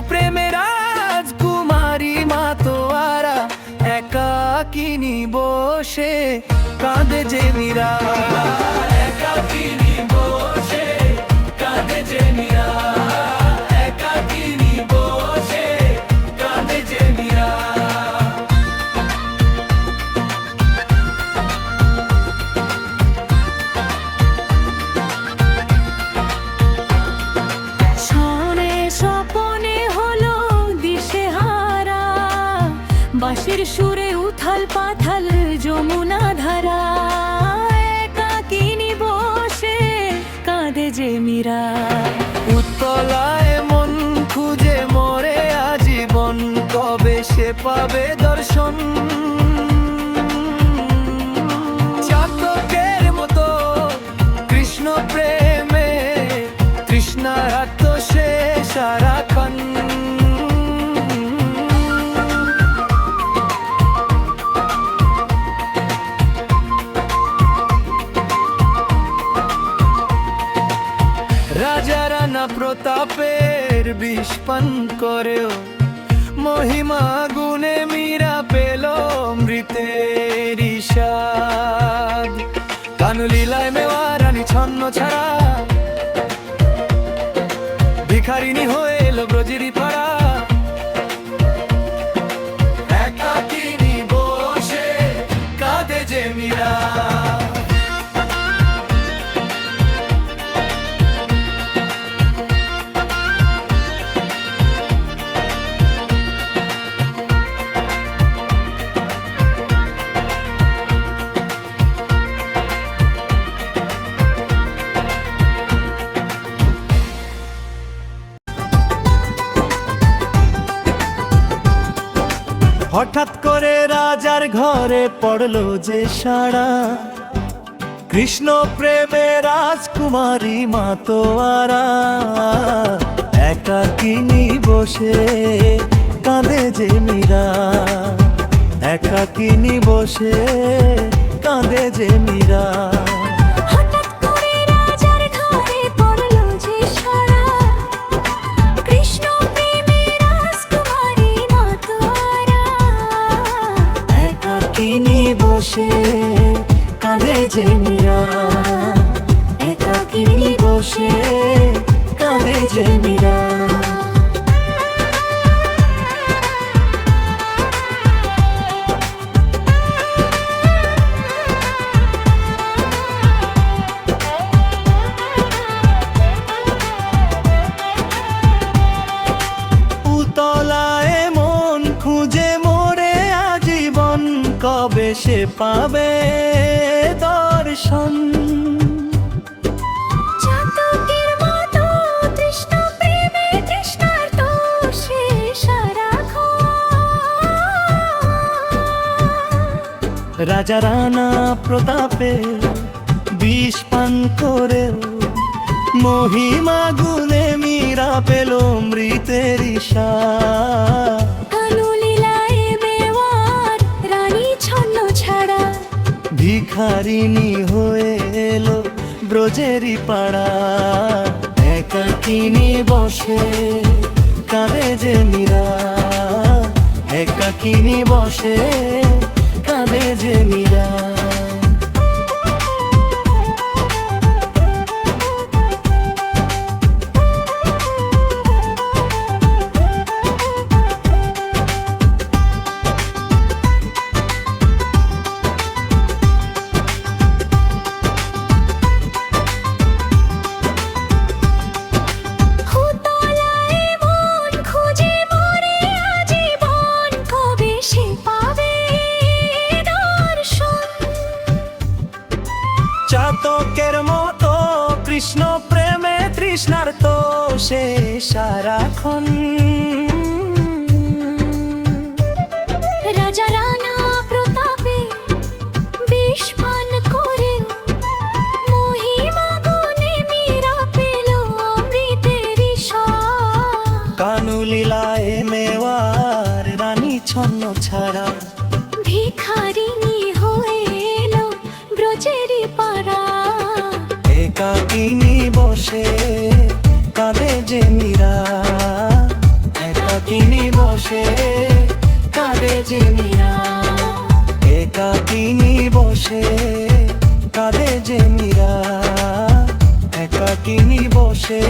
প্রেমের রাজকুমারী মাতোয়ারা একাকিনী বসে কাঁদে যে মীরা। একাকিনী বসে কাঁদে যে মীরা, একাকিনী বসে কাঁদে যে মীরা। বাঁশির সুরে উথাল পাথাল যমুনা ধারা, একাকিনী বসে কাঁদে যে মীরা। উত্তলায় মন খুঁজে মরে আজীবন, কবে সে পাবে দর্শন। চাতকের মতো কৃষ্ণ প্রেমে তৃষ্ণার সে সারাক্ষণ। রাজা রানা প্রতাপের বিষ পান করেও মহিমা গুণে মীরা পেল মৃতের স্বাদ। কানলীলায় মেওয়া রানী ছন্ন ছাড়া, ভিখারিনী হয়ে এলো ব্রজেরই পাড়া। একাকিনী বসে কাঁদে যে মীরা। হঠাৎ করে রাজার ঘরে পড়লো যে সাড়া, কৃষ্ণ প্রেমে রাজকুমারী মাতোয়ারা একাকিনী বসে কাঁদে যে মীরা। একাকিনী বসে কাঁদে যে মীরা। বসে কাঁদে যে মীরা, একাকিনী বসে কাঁদে যে মীরা। উতলায় মন খুঁজে মরে আজীবন, কবে সে পাবে দর্শন। চাতকের মতো কৃষ্ণ প্রেমে তৃষ্ণার্ত সে সারাক্ষণ। রাজা রানা প্রতাপে বিষ পান করেও মহিমা গুণে মীরা পেল মৃতের স্বাদ। ভিখারিনী হয়ে এলো ব্রজেরই পাড়া। একাকিনী বসে কাঁদে যে মীরা, একাকিনী বসে কাঁদে যে মীরা। চাতকের মতো কৃষ্ণ প্রেমে তৃষ্ণার্ত সে সারাক্ষণ। রাজা রানা প্রতাপে বিষ পান করে মহিমা গুণে মীরা পেল মৃতের স্বাদ। কানলীলায় মেওয়ার রানী ছন্ন ছাড়া, ভিখারিনী হয়ে এলো ব্রজেরই পাড়া। একাকিনী বসে কাঁদে যে মীরা, যে মীরা। একাকিনী বসে কাঁদে যে মীরা, একাকিনী বসে